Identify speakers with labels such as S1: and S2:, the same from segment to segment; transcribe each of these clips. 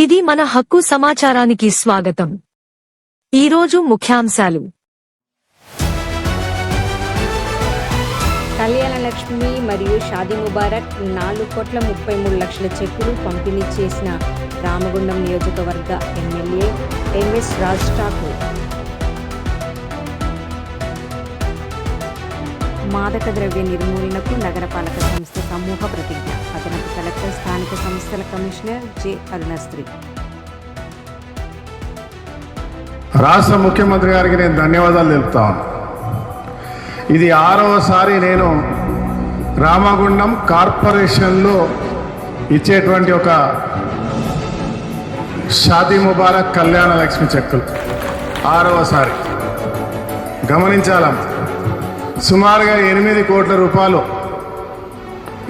S1: ఇది మన హక్కు సమాచారానికి స్వాగతం. ఈరోజు ముఖ్యాంశాలు.
S2: కళ్యాణ లక్ష్మి మరియు షాదీ ముబారక్ 4,33,00,000 చెక్కులు పంపిణీ చేసిన రామగుండం నియోజకవర్గ ఎమ్మెల్యే ఎంఎస్ రాజ్ ఠాకూర్. మాదక ద్రవ్య నిర్మూలనకు నగరపాలక సంస్థ సమూహ ప్రతిజ్ఞ. అదనపు కలెక్టర్, స్థానిక సంస్థల కమిషనర్ జె అరుణశ్రీ.
S3: రాష్ట్ర ముఖ్యమంత్రి గారికి నేను ధన్యవాదాలు తెలుపుతాను. ఇది 6వసారి నేను రామగుండం కార్పొరేషన్లో ఇచ్చేటువంటి ఒక షాదీ ముబారక్ కళ్యాణ లక్ష్మి చెక్కులు 6వసారి. గమనించాలం, సుమారుగా 8 కోట్ల రూపాయలు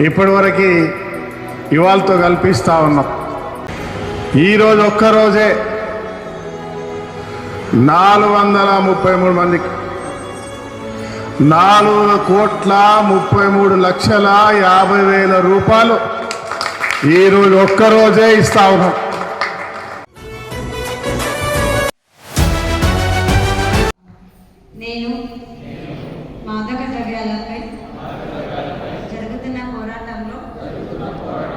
S3: ఇప్పటివరకు ఇవాళతో కల్పిస్తూ ఉన్నాం. ఈరోజు ఒక్కరోజే 433 మందికి 4,33,50,000 రూపాయలు ఈరోజు ఒక్కరోజే ఇస్తా ఉన్నాం.
S4: నేను మాదక ద్రవ్యాలపై జరుగుతున్న పోరాటంలో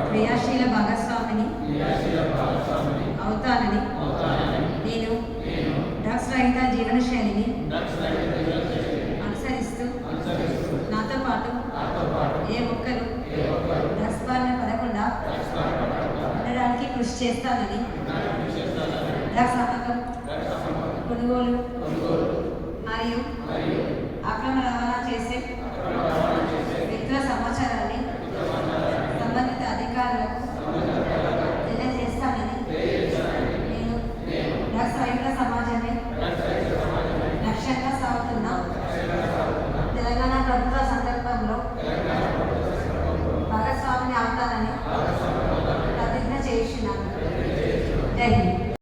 S4: క్రియాశీల భాగస్వామిని అవుతానని, నేను డ్రగ్స్ రహిత జీవనశైలిని అనుసరిస్తూ నాతో పాటు ఏ ఒక్కరు డ్రగ్స్ బారిన పడకుండా ఉండడానికి కృషి చేస్తానని, డ్రగ్స్ అమ్మకం, కొనుగోలు మరియు అక్రమ రవాణా చేసే వ్యక్తుల సమాచారాన్ని సంబంధిత అధికారులకు